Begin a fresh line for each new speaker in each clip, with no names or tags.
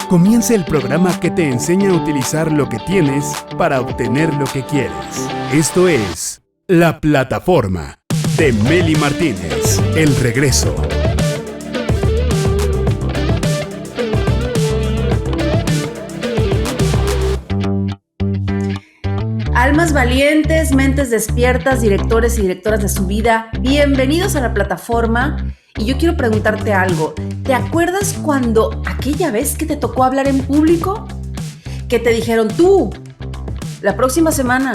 Comienza el programa que te enseña a utilizar lo que tienes para obtener lo que quieres. Esto es La Plataforma de Meli Martínez. El regreso.
Almas valientes, mentes despiertas, directores y directoras de su vida, bienvenidos a La Plataforma. Y yo quiero preguntarte algo. ¿Te acuerdas cuando aquella vez que te tocó hablar en público? Que te dijeron, tú, la próxima semana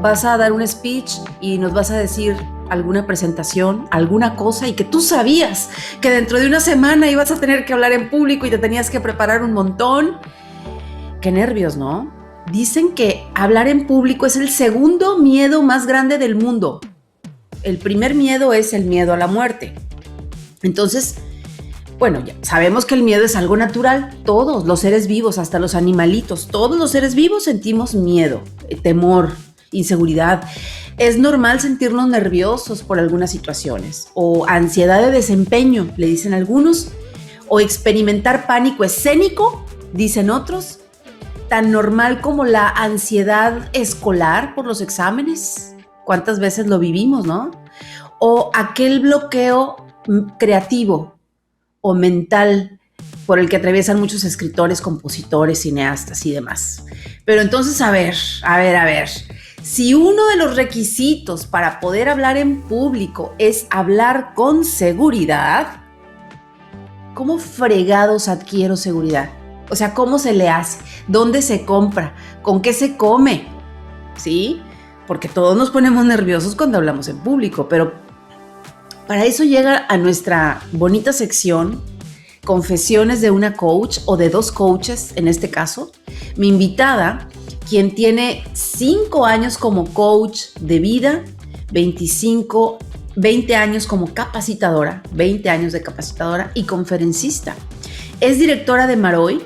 vas a dar un speech y nos vas a decir alguna presentación, alguna cosa, y que tú sabías que dentro de una semana ibas a tener que hablar en público y te tenías que preparar un montón. Qué nervios, ¿no? Dicen que hablar en público es el segundo miedo más grande del mundo. El primer miedo es el miedo a la muerte. Entonces, bueno, ya sabemos que el miedo es algo natural. Todos los seres vivos, hasta los animalitos, todos los seres vivos sentimos miedo, temor, inseguridad. Es normal sentirnos nerviosos por algunas situaciones o ansiedad de desempeño, le dicen algunos, o experimentar pánico escénico, dicen otros. Tan normal como la ansiedad escolar por los exámenes. ¿Cuántas veces lo vivimos, no? O aquel bloqueo creativo o mental por el que atraviesan muchos escritores, compositores, cineastas y demás. Pero entonces, a ver. Si uno de los requisitos para poder hablar en público es hablar con seguridad, ¿cómo fregados adquiero seguridad? O sea, ¿cómo se le hace? ¿Dónde se compra? ¿Con qué se come? ¿Sí? Porque todos nos ponemos nerviosos cuando hablamos en público, pero para eso llega a nuestra bonita sección, Confesiones de una coach o de dos coaches, en este caso, mi invitada, quien tiene 5 años como coach de vida, 20 años como capacitadora, 20 años de capacitadora y conferencista. Es directora de Maroy,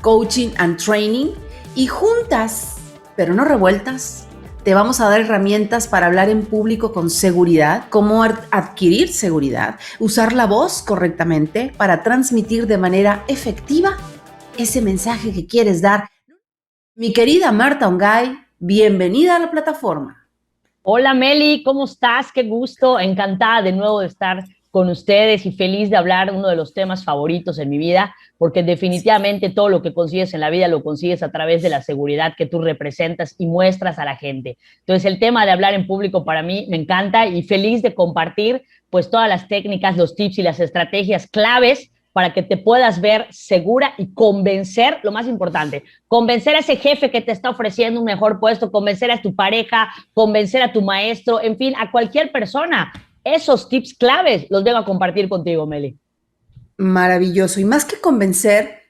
Coaching and Training, y juntas, pero no revueltas, te vamos a dar herramientas para hablar en público con seguridad, cómo adquirir seguridad, usar la voz correctamente para transmitir de manera efectiva ese mensaje que quieres dar. Mi querida Marta Ongay, bienvenida a La Plataforma.
Hola Meli, ¿cómo estás? Qué gusto, encantada de nuevo de estar con ustedes y feliz de hablar uno de los temas favoritos en mi vida, porque definitivamente todo lo que consigues en la vida lo consigues a través de la seguridad que tú representas y muestras a la gente. Entonces el tema de hablar en público para mí me encanta y feliz de compartir pues todas las técnicas, los tips y las estrategias claves para que te puedas ver segura y convencer, lo más importante, convencer a ese jefe que te está ofreciendo un mejor puesto, convencer a tu pareja, convencer a tu maestro, en fin, a cualquier persona. Esos tips claves los vengo a compartir contigo, Meli.
Maravilloso. Y más que convencer,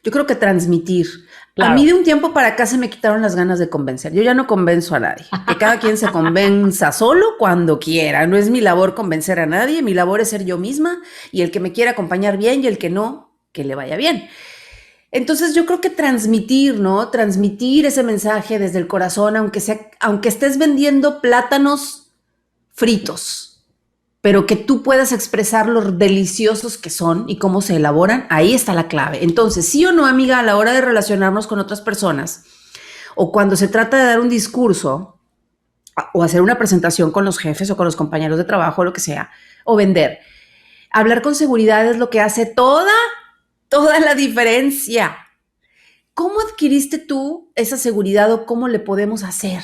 yo creo que transmitir. Claro. A mí de un tiempo para acá se me quitaron las ganas de convencer. Yo ya no convenzo a nadie. Que cada quien se convenza solo cuando quiera. No es mi labor convencer a nadie. Mi labor es ser yo misma y el que me quiera acompañar bien y el que no, que le vaya bien. Entonces yo creo que transmitir, ¿no? Transmitir ese mensaje desde el corazón, aunque estés vendiendo plátanos fritos, pero que tú puedas expresar lo deliciosos que son y cómo se elaboran, ahí está la clave. Entonces, sí o no, amiga, a la hora de relacionarnos con otras personas, o cuando se trata de dar un discurso, o hacer una presentación con los jefes o con los compañeros de trabajo, o lo que sea, o vender, hablar con seguridad es lo que hace toda la diferencia. ¿Cómo adquiriste tú esa seguridad o cómo le podemos hacer?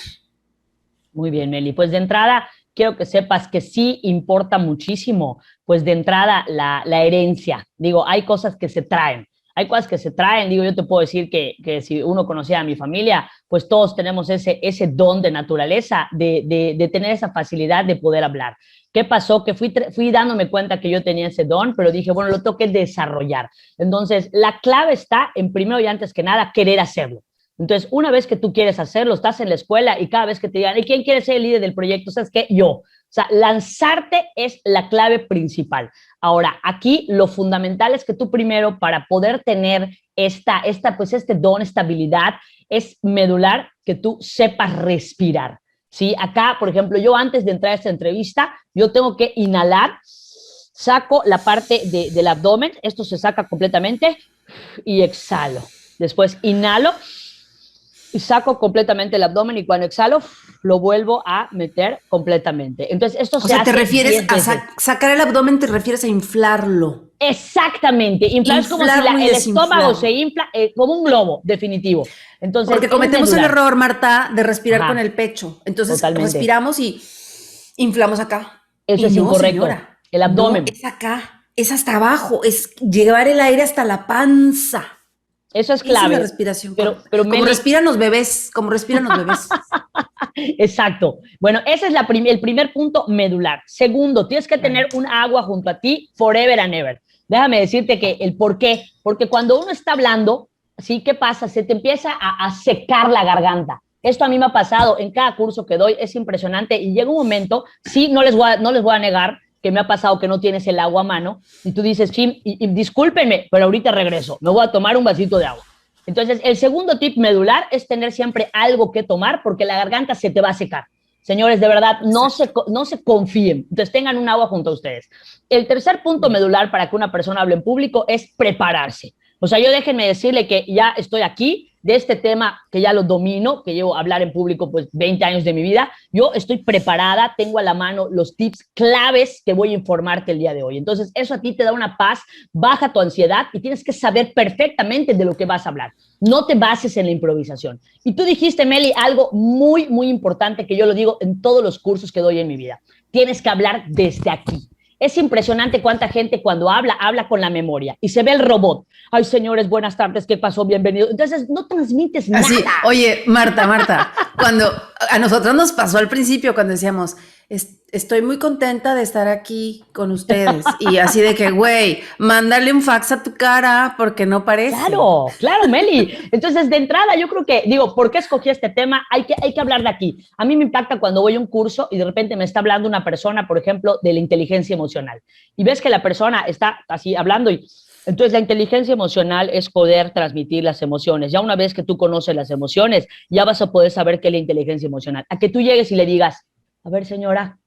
Muy bien, Meli. Pues de entrada, quiero que sepas que sí importa muchísimo, pues de entrada la herencia. Digo, hay cosas que se traen. Digo, yo te puedo decir que si uno conocía a mi familia, pues todos tenemos ese don de naturaleza, de tener esa facilidad de poder hablar. ¿Qué pasó? Que fui dándome cuenta que yo tenía ese don, pero dije, bueno, lo tengo que desarrollar. Entonces, la clave está en, primero y antes que nada, querer hacerlo. Entonces, una vez que tú quieres hacerlo, estás en la escuela y cada vez que te digan, ¿y quién quiere ser el líder del proyecto? ¿Sabes qué? Yo. O sea, lanzarte es la clave principal. Ahora, aquí lo fundamental es que tú primero, para poder tener pues este don, esta habilidad, es medular que tú sepas respirar. ¿Sí? Acá, por ejemplo, yo antes de entrar a esta entrevista, yo tengo que inhalar saco la parte del abdomen, esto se saca completamente y exhalo. Después inhalo y saco completamente el abdomen y cuando exhalo lo vuelvo a meter completamente. Entonces esto
O sea, te refieres a sacar el abdomen, te refieres a inflarlo.
Exactamente, inflar es como si el estómago se infla como un globo, definitivo. Entonces,
porque cometemos el error, Marta, de respirar con el pecho. Entonces
totalmente.
Respiramos y inflamos acá.
Eso es incorrecto.
Señora,
el abdomen.
No, es acá, es hasta abajo, es llevar el aire hasta la panza.
Eso es clave.
Esa es la respiración.
Pero
como respiran los bebés,
Exacto. Bueno, ese es el primer punto medular. Segundo, tienes que tener un agua junto a ti forever and ever. Déjame decirte que el por qué. Porque cuando uno está hablando, ¿sí? ¿Qué pasa? Se te empieza a secar la garganta. Esto a mí me ha pasado en cada curso que doy, es impresionante. Y llega un momento, sí, no les voy a negar que me ha pasado que no tienes el agua a mano y tú dices, sí, y discúlpenme, pero ahorita regreso, me voy a tomar un vasito de agua. Entonces, el segundo tip medular es tener siempre algo que tomar porque la garganta se te va a secar. Señores, de verdad, no se confíen. Entonces, tengan un agua junto a ustedes. El tercer punto medular para que una persona hable en público es prepararse. O sea, yo déjenme decirle que ya estoy aquí de este tema que ya lo domino, que llevo a hablar en público pues 20 años de mi vida. Yo estoy preparada, tengo a la mano los tips claves que voy a informarte el día de hoy. Entonces, eso a ti te da una paz, baja tu ansiedad y tienes que saber perfectamente de lo que vas a hablar. No te bases en la improvisación. Y tú dijiste, Meli, algo muy, muy importante que yo lo digo en todos los cursos que doy en mi vida. Tienes que hablar desde aquí. Es impresionante cuánta gente cuando habla con la memoria y se ve el robot. Ay, señores, buenas tardes, ¿qué pasó? Bienvenido. Entonces, no transmites nada.
Así, oye, Marta, cuando a nosotros nos pasó al principio, cuando decíamos, estoy muy contenta de estar aquí con ustedes. Y así de que, güey, mándale un fax a tu cara porque no parece.
Claro, Meli. Entonces, de entrada, yo creo que, ¿por qué escogí este tema? Hay que hablar de aquí. A mí me impacta cuando voy a un curso y de repente me está hablando una persona, por ejemplo, de la inteligencia emocional. Y ves que la persona está así hablando y... Entonces, la inteligencia emocional es poder transmitir las emociones. Ya una vez que tú conoces las emociones, ya vas a poder saber qué es la inteligencia emocional. A que tú llegues y le digas, a ver, señora,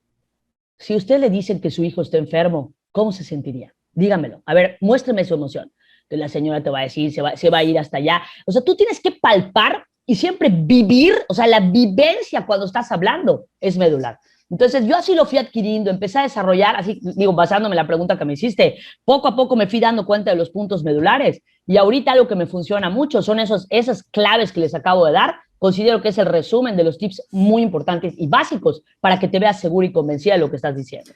si usted le dicen que su hijo está enfermo, ¿cómo se sentiría? Dígamelo. A ver, muéstreme su emoción. Entonces la señora te va a decir, se va a ir hasta allá. O sea, tú tienes que palpar y siempre vivir, o sea, la vivencia cuando estás hablando es medular. Entonces, yo así lo fui adquiriendo, empecé a desarrollar, así, basándome en la pregunta que me hiciste, poco a poco me fui dando cuenta de los puntos medulares y ahorita algo que me funciona mucho son esas claves que les acabo de dar. Considero que es el resumen de los tips muy importantes y básicos para que te veas segura y convencida de lo que estás diciendo.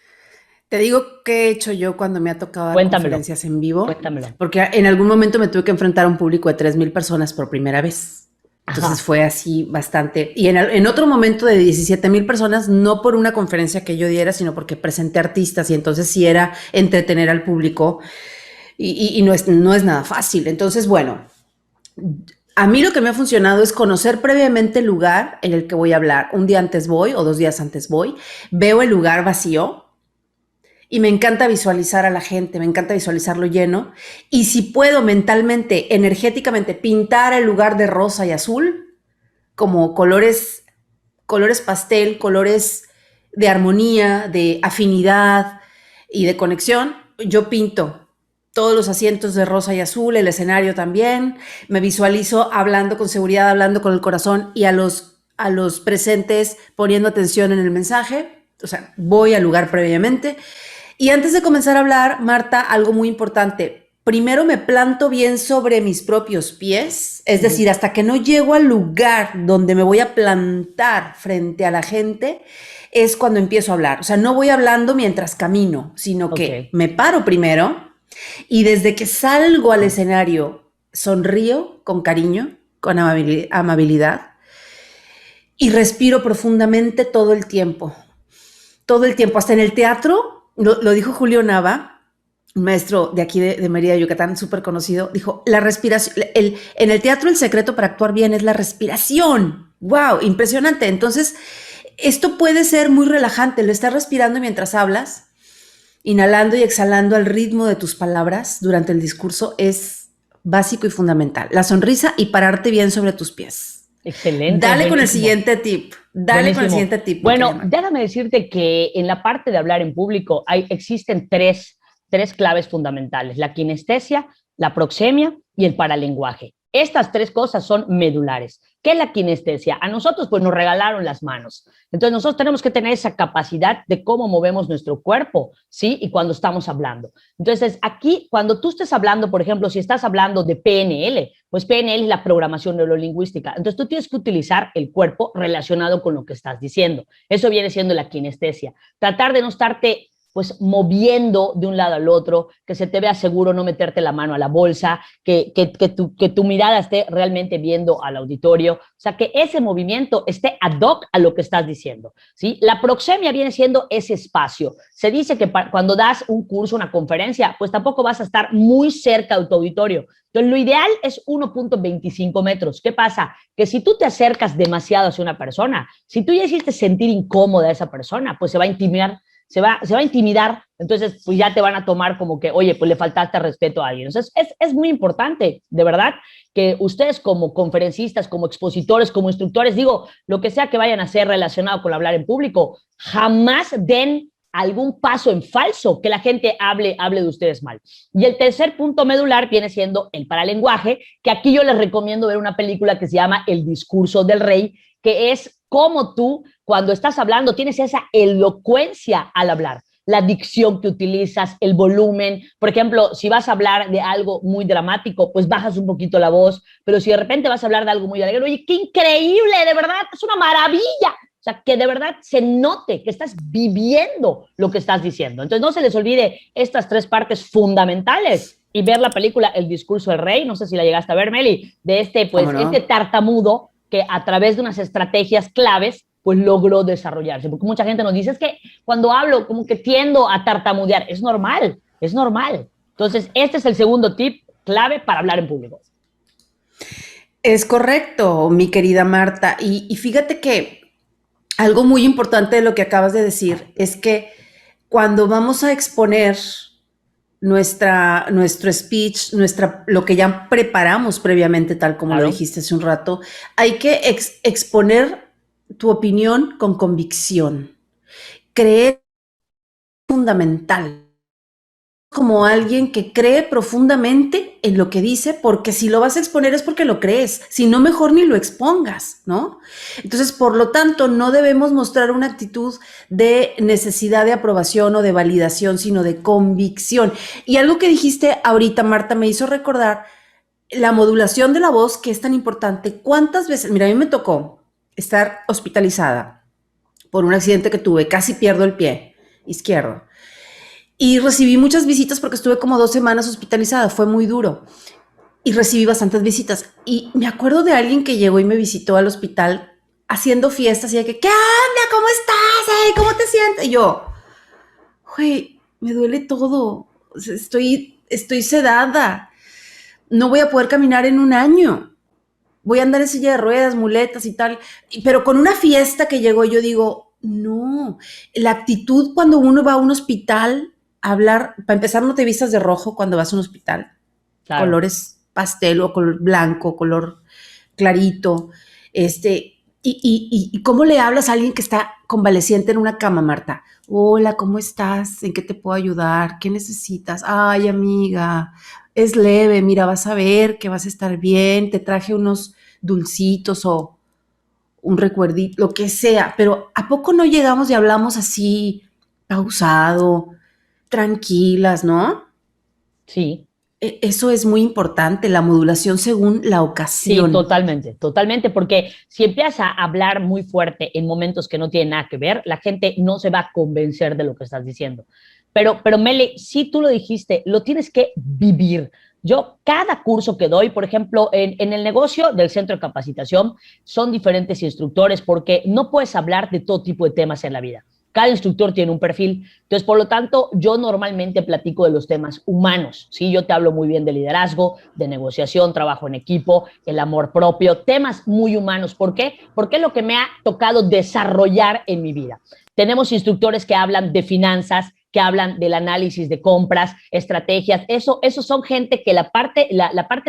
Te digo qué he hecho yo cuando me ha tocado dar conferencias en vivo.
Cuéntamelo.
Porque en algún momento me tuve que enfrentar a un público de 3,000 personas por primera vez. Entonces fue así bastante. Y en otro momento de 17,000 personas, no por una conferencia que yo diera, sino porque presenté artistas y entonces sí era entretener al público y no es nada fácil. Entonces, bueno, a mí lo que me ha funcionado es conocer previamente el lugar en el que voy a hablar. Un día antes voy o 2 días antes voy, veo el lugar vacío. Y me encanta visualizar a la gente, me encanta visualizarlo lleno. Y si puedo mentalmente, energéticamente, pintar el lugar de rosa y azul, como colores pastel, colores de armonía, de afinidad y de conexión, yo pinto todos los asientos de rosa y azul, el escenario también. Me visualizo hablando con seguridad, hablando con el corazón y a los presentes poniendo atención en el mensaje. O sea, voy al lugar previamente. Y antes de comenzar a hablar, Marta, algo muy importante. Primero me planto bien sobre mis propios pies, es decir, hasta que no llego al lugar donde me voy a plantar frente a la gente, es cuando empiezo a hablar. O sea, no voy hablando mientras camino, sino que me paro primero y desde que salgo al escenario sonrío con cariño, con amabilidad y respiro profundamente todo el tiempo. Todo el tiempo, hasta en el teatro. Lo dijo Julio Nava, un maestro de aquí de Mérida, Yucatán, súper conocido, dijo, la respiración, en el teatro el secreto para actuar bien es la respiración. ¡Wow! Impresionante. Entonces, esto puede ser muy relajante, lo estás respirando mientras hablas, inhalando y exhalando al ritmo de tus palabras durante el discurso es básico y fundamental. La sonrisa y pararte bien sobre tus pies.
Excelente.
Dale con el siguiente tip.
Bueno, déjame decirte que en la parte de hablar en público existen 3 tres claves fundamentales: la kinestesia, la proxemia y el paralenguaje. Estas tres cosas son medulares. ¿Qué es la kinestesia? A nosotros pues nos regalaron las manos. Entonces nosotros tenemos que tener esa capacidad de cómo movemos nuestro cuerpo, ¿sí? Y cuando estamos hablando. Entonces aquí, cuando tú estés hablando, por ejemplo, si estás hablando de PNL, pues PNL es la programación neurolingüística. Entonces tú tienes que utilizar el cuerpo relacionado con lo que estás diciendo. Eso viene siendo la kinestesia. Tratar de no estarte pues moviendo de un lado al otro, que se te vea seguro, no meterte la mano a la bolsa, que tu mirada esté realmente viendo al auditorio, o sea, que ese movimiento esté ad hoc a lo que estás diciendo, ¿sí? La proxemia viene siendo ese espacio. Se dice que cuando das un curso, una conferencia, pues tampoco vas a estar muy cerca de tu auditorio. Entonces, lo ideal es 1.25 metros. ¿Qué pasa? Que si tú te acercas demasiado hacia una persona, si tú ya hiciste sentir incómoda a esa persona, pues se va a intimidar, se va a intimidar, entonces pues ya te van a tomar como que, oye, pues le faltaste respeto a alguien. Entonces es muy importante, de verdad, que ustedes como conferencistas, como expositores, como instructores, digo, lo que sea que vayan a hacer relacionado con hablar en público, jamás den algún paso en falso, que la gente hable de ustedes mal. Y el tercer punto medular viene siendo el paralenguaje, que aquí yo les recomiendo ver una película que se llama El discurso del rey, que es cómo tú, cuando estás hablando, tienes esa elocuencia al hablar, la dicción que utilizas, el volumen. Por ejemplo, si vas a hablar de algo muy dramático, pues bajas un poquito la voz, pero si de repente vas a hablar de algo muy alegre, oye, qué increíble, de verdad, es una maravilla. O sea, que de verdad se note que estás viviendo lo que estás diciendo. Entonces, no se les olvide estas tres partes fundamentales y ver la película El discurso del rey, no sé si la llegaste a ver, Meli, de este tartamudo que a través de unas estrategias claves pues logró desarrollarse. Porque mucha gente nos dice, es que cuando hablo como que tiendo a tartamudear. Es normal, es normal. Entonces, este es el segundo tip clave para hablar en público.
Es correcto, mi querida Marta. Y fíjate que algo muy importante de lo que acabas de decir es que cuando vamos a exponer nuestro speech, lo que ya preparamos previamente, tal como lo dijiste hace un rato, hay que exponer tu opinión con convicción. Creer es fundamental. Como alguien que cree profundamente en lo que dice, porque si lo vas a exponer es porque lo crees, si no, mejor ni lo expongas, ¿no? Entonces, por lo tanto, no debemos mostrar una actitud de necesidad de aprobación o de validación, sino de convicción. Y algo que dijiste ahorita, Marta, me hizo recordar la modulación de la voz, que es tan importante. ¿Cuántas veces? Mira, a mí me tocó estar hospitalizada por un accidente que tuve, casi pierdo el pie izquierdo. Y recibí muchas visitas porque estuve como 2 semanas hospitalizada, fue muy duro. Y recibí bastantes visitas. Y me acuerdo de alguien que llegó y me visitó al hospital haciendo fiestas y de que, ¿qué onda? ¿Cómo estás? Hey, ¿cómo te sientes? Y yo, güey, me duele todo. O sea, estoy sedada. No voy a poder caminar en un año. Voy a andar en silla de ruedas, muletas y tal. Pero con una fiesta que llegó, yo digo, no. La actitud cuando uno va a un hospital a hablar, para empezar, no te vistas de rojo cuando vas a un hospital. Claro. Colores pastel o color blanco, color clarito. Y cómo le hablas a alguien que está convaleciente en una cama, Marta. Hola, ¿cómo estás? ¿En qué te puedo ayudar? ¿Qué necesitas? Ay, amiga, es leve, mira, vas a ver que vas a estar bien. Te traje unos dulcitos o un recuerdito, lo que sea. Pero ¿a poco no llegamos y hablamos así, pausado, tranquilas, no?
Sí.
Eso es muy importante, la modulación según la ocasión.
Sí, totalmente, totalmente, porque si empiezas a hablar muy fuerte en momentos que no tienen nada que ver, la gente no se va a convencer de lo que estás diciendo. Pero Meli, sí tú lo dijiste, lo tienes que vivir. Yo, cada curso que doy, por ejemplo, en el negocio del centro de capacitación, son diferentes instructores porque no puedes hablar de todo tipo de temas en la vida. Cada instructor tiene un perfil. Entonces, por lo tanto, yo normalmente platico de los temas humanos, ¿sí? Yo te hablo muy bien de liderazgo, de negociación, trabajo en equipo, el amor propio, temas muy humanos. ¿Por qué? Porque es lo que me ha tocado desarrollar en mi vida. Tenemos instructores que hablan de finanzas, que hablan del análisis de compras, estrategias. Eso son gente que la parte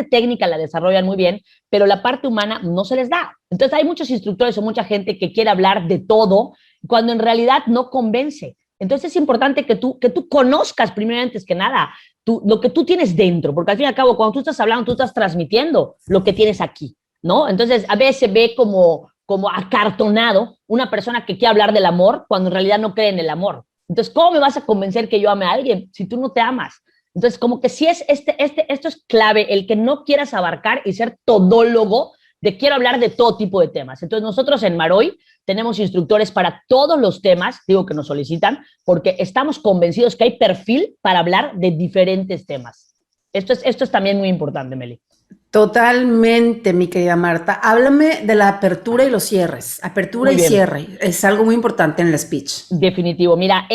técnica la desarrollan muy bien, pero la parte humana no se les da. Entonces, hay muchos instructores o mucha gente que quiere hablar de todo, cuando en realidad no convence. Entonces es importante que tú conozcas primero antes que nada lo que tú tienes dentro, porque al fin y al cabo cuando tú estás hablando, tú estás transmitiendo lo que tienes aquí, ¿no? Entonces a veces se ve como acartonado una persona que quiere hablar del amor cuando en realidad no cree en el amor. Entonces, ¿cómo me vas a convencer que yo ame a alguien si tú no te amas? Entonces, como que sí es esto es clave, el que no quieras abarcar y ser todólogo de quiero hablar de todo tipo de temas. Entonces, nosotros en Maroy tenemos instructores para todos los temas, digo que nos solicitan, porque estamos convencidos que hay perfil para hablar de diferentes temas. Esto es también muy importante, Meli.
Totalmente, mi querida Marta. Háblame de la apertura y los cierres. Apertura y cierre. Es algo muy importante en el speech.
Definitivo. Mira,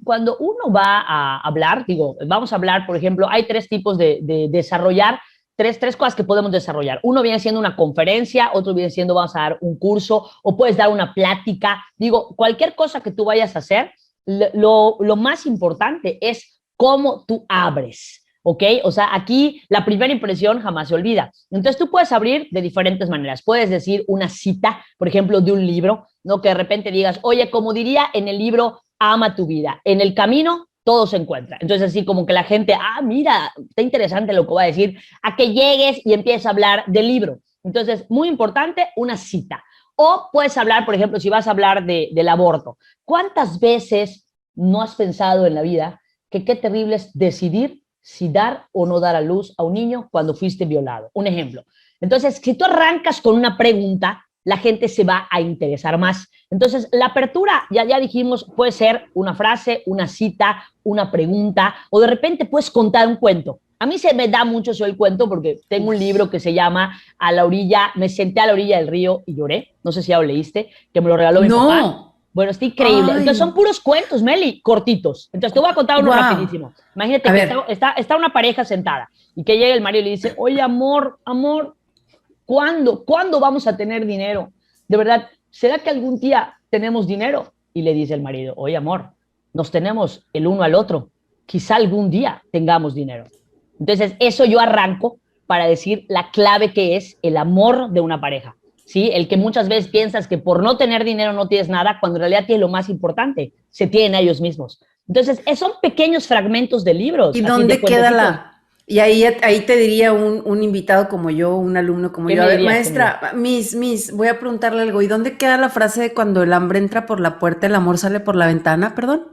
cuando uno va a hablar, digo, vamos a hablar, por ejemplo, hay tres tipos de desarrollar, tres cosas que podemos desarrollar. Uno viene siendo una conferencia, otro viene siendo vamos a dar un curso o puedes dar una plática. Digo, cualquier cosa que tú vayas a hacer, lo más importante es cómo tú abres. ¿Ok? O sea, aquí la primera impresión jamás se olvida. Entonces tú puedes abrir de diferentes maneras. Puedes decir una cita, por ejemplo, de un libro, ¿no? Que de repente digas, oye, como diría en el libro, ama tu vida. En el camino todo se encuentra. Entonces así como que la gente, mira, está interesante lo que va a decir, a que llegues y empieces a hablar del libro. Entonces, muy importante, una cita. O puedes hablar, por ejemplo, si vas a hablar del aborto. ¿Cuántas veces no has pensado en la vida que qué terrible es decidir si dar o no dar a luz a un niño cuando fuiste violado? Un ejemplo. Entonces, si tú arrancas con una pregunta, la gente se va a interesar más. Entonces, la apertura, ya dijimos, puede ser una frase, una cita, una pregunta, o de repente puedes contar un cuento. A mí se me da mucho eso el cuento porque tengo un libro que se llama Me senté a la orilla del río y lloré. No sé si ya lo leíste, que me lo regaló mi papá. Bueno, está increíble. Ay. Entonces son puros cuentos, Meli, cortitos. Entonces te voy a contar uno rapidísimo. Imagínate que está una pareja sentada y que llega el marido y le dice, oye, amor, ¿cuándo vamos a tener dinero? De verdad, ¿será que algún día tenemos dinero? Y le dice el marido, oye, amor, nos tenemos el uno al otro. Quizá algún día tengamos dinero. Entonces eso yo arranco para decir la clave que es el amor de una pareja. ¿Sí? El que muchas veces piensas que por no tener dinero no tienes nada, cuando en realidad tienes lo más importante, se tienen a ellos mismos. Entonces, son pequeños fragmentos de libros.
¿Y dónde queda Y ahí te diría un invitado como yo, un alumno como yo, a ver, maestra, voy a preguntarle algo, ¿y dónde queda la frase de cuando el hambre entra por la puerta, el amor sale por la ventana? Perdón.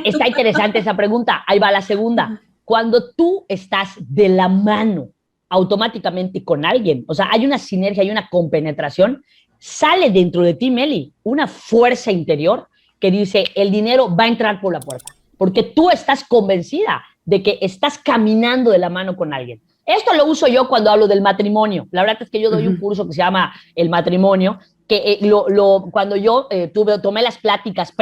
Está interesante esa pregunta. Ahí va la segunda. Cuando tú estás de la mano automáticamente con alguien, o sea, hay una sinergia, hay una compenetración, sale dentro de ti, Meli, una fuerza interior que dice, el dinero va a entrar por la puerta, porque tú estás convencida de que estás caminando de la mano con alguien. Esto lo uso yo cuando hablo del matrimonio. La verdad es que yo doy un curso que se llama El Matrimonio, que cuando yo tomé las pláticas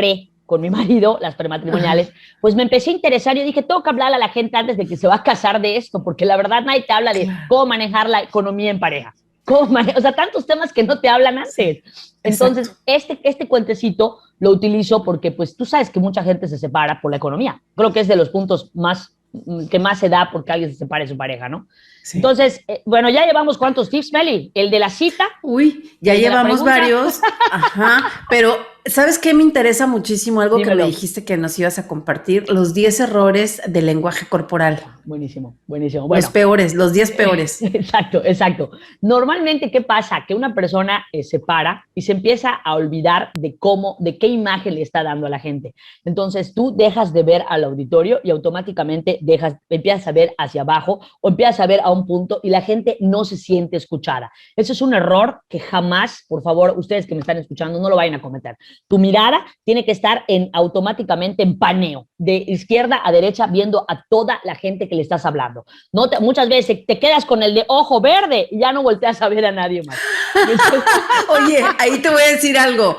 con mi marido, las prematrimoniales, pues me empecé a interesar y dije, tengo que hablarle a la gente antes de que se va a casar de esto, porque la verdad nadie te habla de cómo manejar la economía en pareja. O sea, tantos temas que no te hablan antes. Entonces, este cuentecito lo utilizo porque, pues, tú sabes que mucha gente se separa por la economía. Creo que es de los puntos que más se da porque alguien se separe de su pareja, ¿no? Sí. Entonces, bueno, ya llevamos ¿cuántos tips, Meli? El de la cita.
Uy, ya llevamos varios. Ajá, pero ¿sabes qué me interesa muchísimo? Algo Dímelo. Que me dijiste que nos ibas a compartir, los 10 errores del lenguaje corporal.
Buenísimo, buenísimo.
Bueno, los 10 peores.
Exacto. Normalmente, ¿qué pasa? Que una persona se para y se empieza a olvidar de qué imagen le está dando a la gente. Entonces, tú dejas de ver al auditorio y automáticamente empiezas a ver hacia abajo o empiezas a ver a un punto y la gente no se siente escuchada. Eso es un error que jamás, por favor, ustedes que me están escuchando, no lo vayan a cometer. Tu mirada tiene que estar automáticamente en paneo, de izquierda a derecha, viendo a toda la gente que le estás hablando. Muchas veces te quedas con el de ojo verde y ya no volteas a ver a nadie más.
Oye, ahí te voy a decir algo.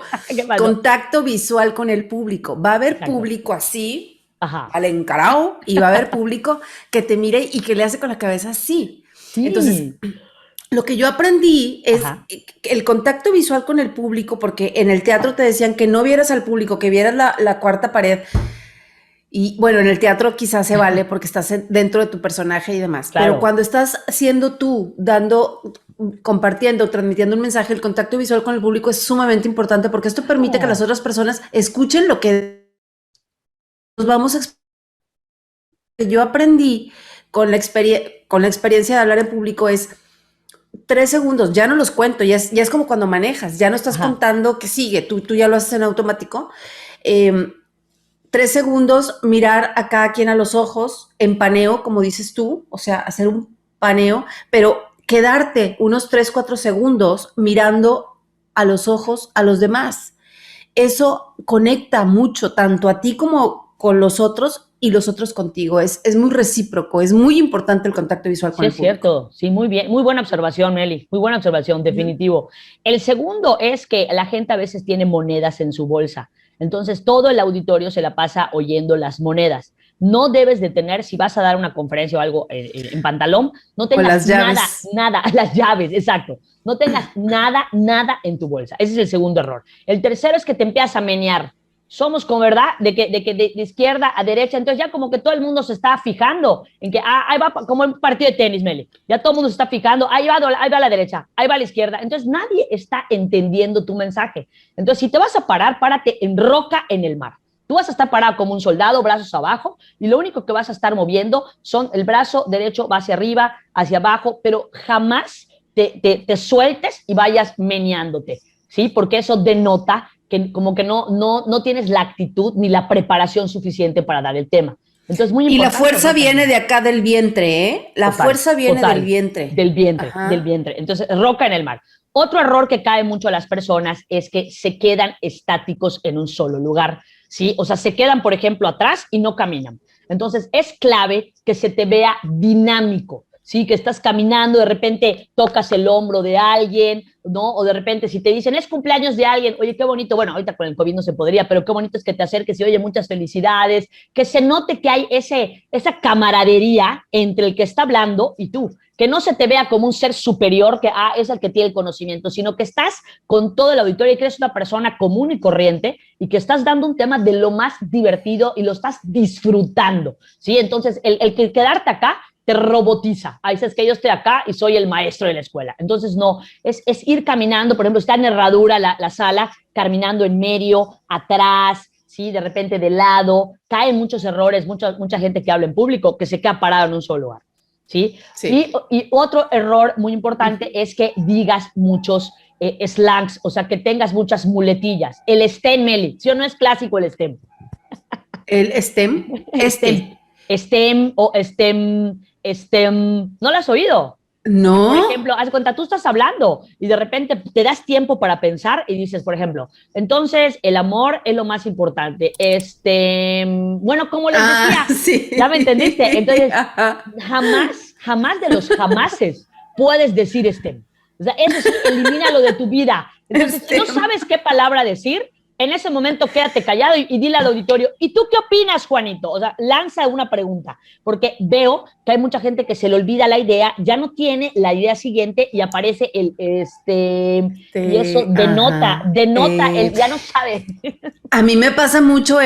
Contacto visual con el público. Va a haber público así, Ajá. al encarao, y va a haber público que te mire y que le hace con la cabeza así. Sí. Entonces, lo que yo aprendí es Ajá. el contacto visual con el público, porque en el teatro te decían que no vieras al público, que vieras la cuarta pared. Y bueno, en el teatro quizás se vale porque estás dentro de tu personaje y demás. Claro. Pero cuando estás siendo tú, compartiendo, transmitiendo un mensaje, el contacto visual con el público es sumamente importante porque esto permite que las otras personas escuchen lo que vamos a yo aprendí con la experiencia de hablar en público es 3 segundos, ya no los cuento, ya es como cuando manejas, ya no estás contando que sigue, tú ya lo haces en automático. 3 segundos, mirar a cada quien a los ojos, en paneo, como dices tú, o sea, hacer un paneo, pero quedarte unos 3, 4 segundos mirando a los ojos a los demás. Eso conecta mucho, tanto a ti como con los otros y los otros contigo. Es muy recíproco, es muy importante el contacto visual con
Sí,
el
es
público.
cierto, sí, muy bien, muy buena observación, Meli, muy buena observación, definitivo. El segundo es que la gente a veces tiene monedas en su bolsa, entonces todo el auditorio se la pasa oyendo las monedas. No debes de tener, si vas a dar una conferencia o algo en pantalón, no
O
tengas
las llaves.
nada, las llaves, exacto, no tengas nada en tu bolsa. Ese es el segundo error. El tercero es que te empiezas a menear. Somos con verdad de izquierda a derecha, entonces ya como que todo el mundo se está fijando en que ahí va como un partido de tenis, Meli, ya todo el mundo se está fijando, ahí va a la derecha, ahí va a la izquierda, entonces nadie está entendiendo tu mensaje. Entonces si te vas a parar, párate en roca en el mar. Tú vas a estar parado como un soldado, brazos abajo, y lo único que vas a estar moviendo son el brazo derecho va hacia arriba, hacia abajo, pero jamás te sueltes y vayas meneándote, ¿sí? Porque eso denota que como que no tienes la actitud ni la preparación suficiente para dar el tema. Entonces, muy
Y la
importante.
fuerza viene de acá del vientre, ¿eh? La fuerza viene del vientre.
Del vientre. Entonces, roca en el mar. Otro error que cae mucho a las personas es que se quedan estáticos en un solo lugar, ¿sí? O sea, se quedan, por ejemplo, atrás y no caminan. Entonces, es clave que se te vea dinámico, ¿sí? Que estás caminando, de repente tocas el hombro de alguien, ¿no? O de repente si te dicen, es cumpleaños de alguien, oye, qué bonito, bueno, ahorita con el COVID no se podría, pero qué bonito es que te acerques y oye, muchas felicidades, que se note que hay esa camaradería entre el que está hablando y tú, que no se te vea como un ser superior que es el que tiene el conocimiento, sino que estás con todo el auditorio y que eres una persona común y corriente y que estás dando un tema de lo más divertido y lo estás disfrutando, ¿sí? Entonces, el que quedarte acá te robotiza. Ahí dices que yo estoy acá y soy el maestro de la escuela. Entonces, no, es ir caminando, por ejemplo, está en herradura la sala, caminando en medio, atrás, ¿sí? De repente de lado, caen muchos errores, mucha gente que habla en público que se queda parado en un solo lugar, ¿sí?
Sí.
Y otro error muy importante es que digas muchos slangs, o sea, que tengas muchas muletillas. El STEM, Meli, ¿sí o no es clásico el STEM?
El STEM,
STEM, STEM o STEM, ¿no lo has oído? Que, por
no,
ejemplo, haz cuenta, tú estás hablando y de repente te das tiempo para pensar y dices, por ejemplo, entonces el amor es lo más importante. Bueno, como les decía,
sí.
¿ya me entendiste? Entonces,
Ajá.
jamás de los jamases puedes decir STEM. O sea, eso sí, elimínalo de tu vida. Entonces, si no
STEM.
sabes qué palabra decir, en ese momento quédate callado y dile al auditorio, ¿y tú qué opinas, Juanito? O sea, lanza una pregunta, porque veo que hay mucha gente que se le olvida la idea, ya no tiene la idea siguiente y aparece y eso
Ajá.
denota ya no sabe.
A mí me pasa mucho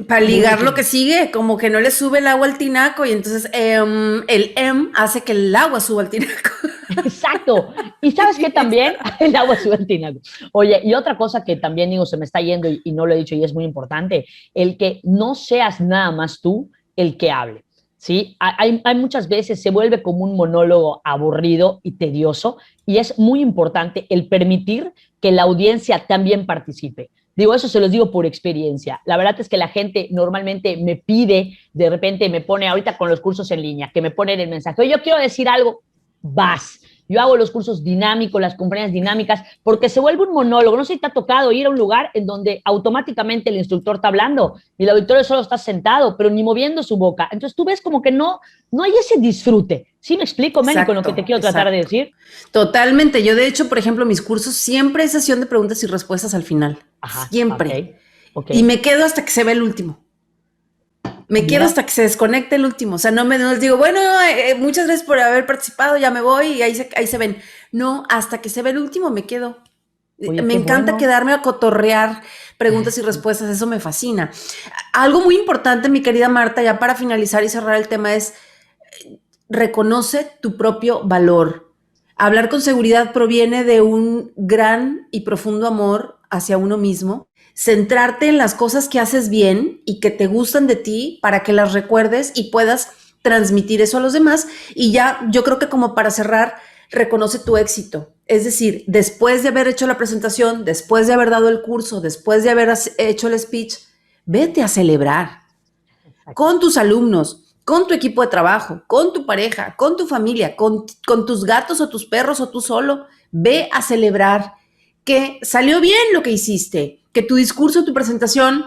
para ligar lo
Durísimo.
que sigue, como que no le sube el agua al tinaco y entonces el hace que el agua suba al tinaco.
Exacto. Y sabes que también el agua sube al tinaco. Oye, y otra cosa que también digo, se me está yendo y no lo he dicho y es muy importante, el que no seas nada más tú el que hable. ¿Sí? Hay muchas veces se vuelve como un monólogo aburrido y tedioso y es muy importante el permitir que la audiencia también participe. Digo, eso se los digo por experiencia. La verdad es que la gente normalmente me pide, de repente me pone ahorita con los cursos en línea, que me ponen el mensaje, oye, yo quiero decir algo, vas. Yo hago los cursos dinámicos, las conferencias dinámicas, porque se vuelve un monólogo. No sé si te ha tocado ir a un lugar en donde automáticamente el instructor está hablando y el auditorio solo está sentado, pero ni moviendo su boca. Entonces tú ves como que no hay ese disfrute. ¿Sí me explico, Meli, con lo que te quiero tratar de decir?
Totalmente. Yo, de hecho, por ejemplo, mis cursos siempre es sesión de preguntas y respuestas al final.
Ajá,
Siempre.
ok.
Y me quedo hasta que se ve el último. Me quedo hasta que se desconecte el último. O sea, no les digo, bueno, muchas gracias por haber participado, ya me voy y ahí se ven. No, hasta que se ve el último me quedo.
Oye,
Me
qué
encanta
bueno.
quedarme a cotorrear preguntas y respuestas, eso me fascina. Algo muy importante, mi querida Marta, ya para finalizar y cerrar el tema es, reconoce tu propio valor. Hablar con seguridad proviene de un gran y profundo amor hacia uno mismo. centrarte en las cosas que haces bien y que te gustan de ti para que las recuerdes y puedas transmitir eso a los demás. Y ya, yo creo que como para cerrar, reconoce tu éxito. Es decir, después de haber hecho la presentación, después de haber dado el curso, después de haber hecho el speech, vete a celebrar con tus alumnos, con tu equipo de trabajo, con tu pareja, con tu familia, con tus gatos o tus perros o tú solo. Ve a celebrar que salió bien lo que hiciste, que tu discurso, tu presentación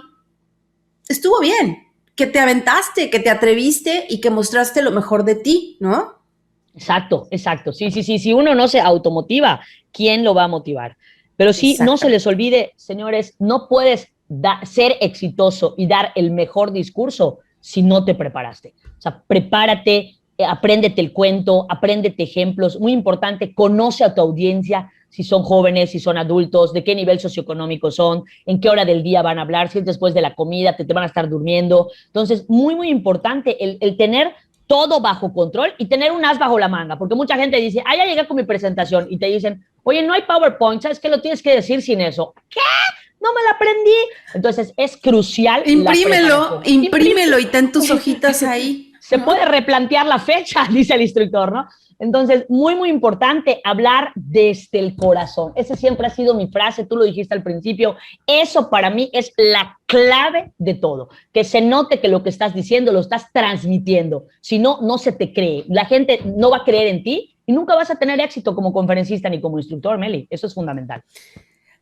estuvo bien, que te aventaste, que te atreviste y que mostraste lo mejor de ti, ¿no?
Exacto, exacto. Sí. Si uno no se automotiva, ¿quién lo va a motivar? Pero sí, no se les olvide, señores, no puedes ser exitoso y dar el mejor discurso si no te preparaste. O sea, prepárate, apréndete el cuento, apréndete ejemplos. Muy importante, conoce a tu audiencia, si son jóvenes, si son adultos, de qué nivel socioeconómico son, en qué hora del día van a hablar, si es después de la comida, te van a estar durmiendo. Entonces, muy importante el tener todo bajo control y tener un as bajo la manga, porque mucha gente dice, ya llegué con mi presentación y te dicen, oye, no hay PowerPoint, ¿sabes qué? Lo tienes que decir sin eso. ¿Qué? No me la aprendí. Entonces es crucial.
Imprímelo y ten tus hojitas ahí.
Se puede replantear la fecha, dice el instructor, ¿no? Entonces, muy importante hablar desde el corazón. Esa siempre ha sido mi frase, tú lo dijiste al principio. Eso para mí es la clave de todo. Que se note que lo que estás diciendo lo estás transmitiendo. Si no, no se te cree. La gente no va a creer en ti y nunca vas a tener éxito como conferencista ni como instructor, Meli. Eso es fundamental.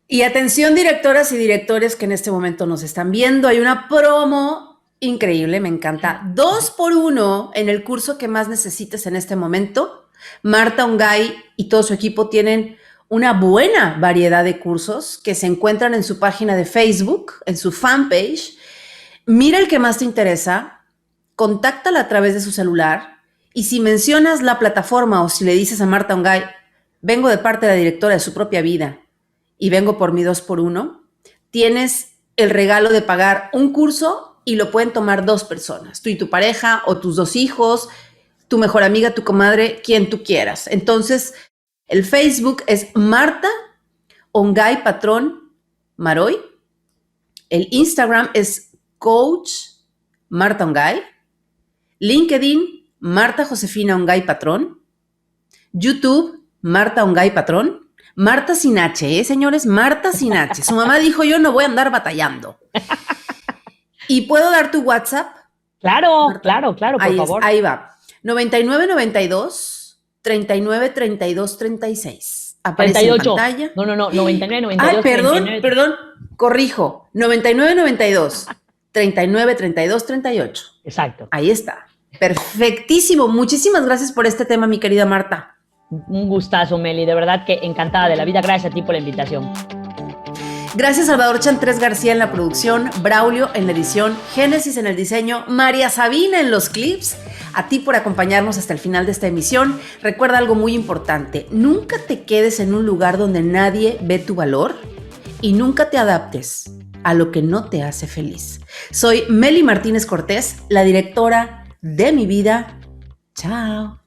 Y atención, directoras y directores que en este momento nos están viendo. Hay una promo increíble, me encanta. 2x1 en el curso que más necesites en este momento. Marta Ongay y todo su equipo tienen una buena variedad de cursos que se encuentran en su página de Facebook, en su fanpage. Mira el que más te interesa, contáctala a través de su celular y si mencionas la plataforma o si le dices a Marta Ongay, vengo de parte de la directora de su propia vida y vengo por mi 2x1, tienes el regalo de pagar un curso y lo pueden tomar 2 personas, tú y tu pareja o tus 2 hijos, tu mejor amiga, tu comadre, quien tú quieras. Entonces, el Facebook es Marta Ongay Patrón Maroy. El Instagram es Coach Marta Ongay. LinkedIn, Marta Josefina Ongay Patrón. YouTube, Marta Ongay Patrón. Marta sin H, señores, Marta sin H. Su mamá dijo, yo no voy a andar batallando. ¿Y puedo dar tu WhatsApp?
Claro, Marta. claro, por favor.
Ahí va. 9992 39 32 36. Aparece
38.
en pantalla.
No, 99 92.
Perdón, corrijo. 9992 39 32 38.
Exacto.
Ahí está. Perfectísimo. Muchísimas gracias por este tema, mi querida Marta.
Un gustazo, Meli. De verdad que encantada de la vida. Gracias a ti por la invitación.
Gracias Salvador Chantres García en la producción, Braulio en la edición, Génesis en el diseño, María Sabina en los clips. A ti por acompañarnos hasta el final de esta emisión. Recuerda algo muy importante, nunca te quedes en un lugar donde nadie ve tu valor y nunca te adaptes a lo que no te hace feliz. Soy Meli Martínez Cortés, la directora de mi vida. Chao.